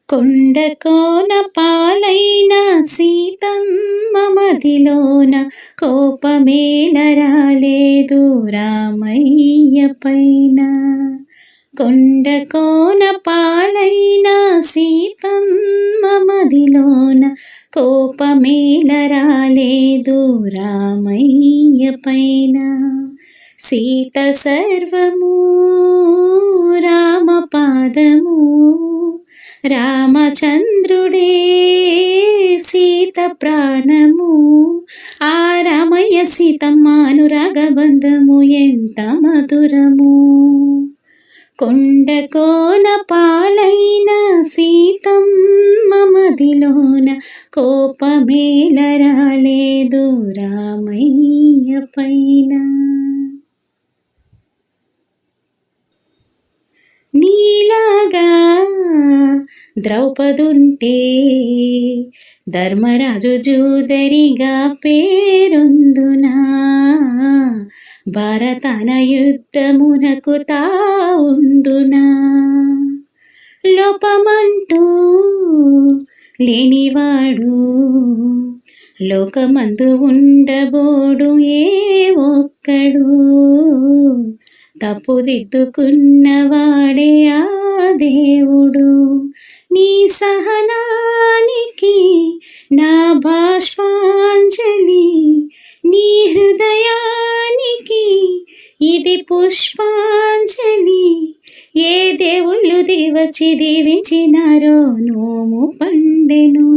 కొండ కోన పాలైన సీతమ్మ మదిలోన కోపమేల రాలేదు రామయ్య పైన. కొండ కోన పాలైన సీతమ్మ మదిలోన కోపమేల రాలేదు రామయ్య పైన. సీత సర్వము రామపాదము, రామచంద్రుడే సీత ప్రాణము. ఆ రామయ్య సీతమ్మ అనురాగబంధము ఎంత మధురము. కొండ కోన పాలైన సీతమ్మ మదిలోన కోపమేల రాలేదు రామయ్య పైన. నీలాగా ద్రౌపదుంటే ధర్మరాజు జూదరిగా పేరొందునా, భారతన యుద్ధమునకు తావుండునా. లోపమంటూ లేనివాడు లోకమందు ఉండబోడు ఏ ఒక్కడు, తప్పుదిద్దుకున్నవాడే ఆ దేవుడు. నీ సహనానికి నా బాష్పాంజలి, నీ హృదయానికి ఇది పుష్పాంజలి. ఏ దేవుళ్ళు దివచి దీవించినారో నోము పండెను.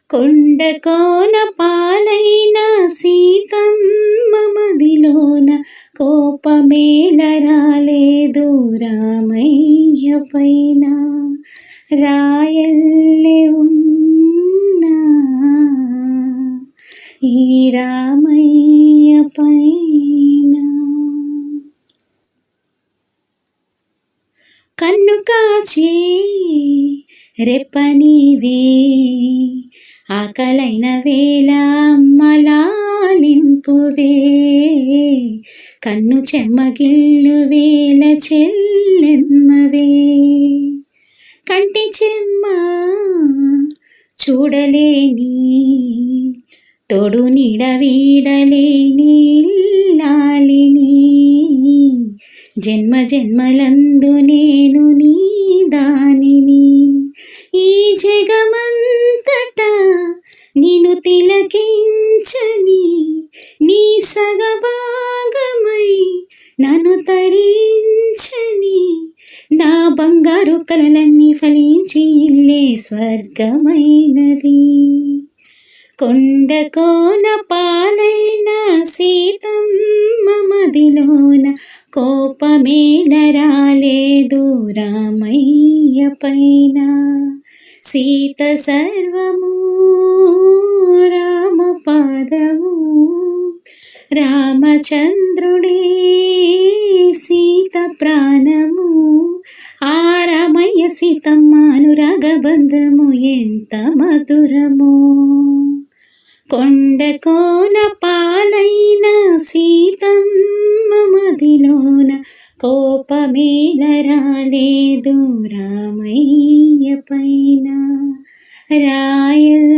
కొండ కోన పాలైన సీతమ్మ మదిలోన కోపమేల రాలేదు రామయ్య పైన. రాయల్లే ఉన్నా ఈ రామయ్య పైన. కన్ను కాచి రెప్పనివే, ఆకలైన వేళ అమ్మలాలింపువే, కన్ను చెమ్మగిల్లు వేల చెల్లెమ్మవే. కంటి చెమ్మ చూడలేని తోడు నీడ వీడలేని లాలిని, జన్మ జన్మలందు నేను నీ దానిని. ఈ జగమంతటా నిన్ను తిలకించని నీ సగభాగమై నన్ను తరించని, నా బంగారు కలలన్నీ ఫలించి ఇల్లే స్వర్గమైనది. కొండ కోన పాలైన సీతమ్మ మదిలోన కోపమేల రాలేదు రామయ్య పైన. సీత సర్వము రామపాదము, రామచంద్రుడే సీత ప్రాణము. ఆ రామయ్య సీతమ్మ అనురాగబంధము ఎంత మధురము. కొండ కోన పాలైన సీతమ్మ మదిలోన కోపమేల రాలేదు రామయ్య పైన. రాయల్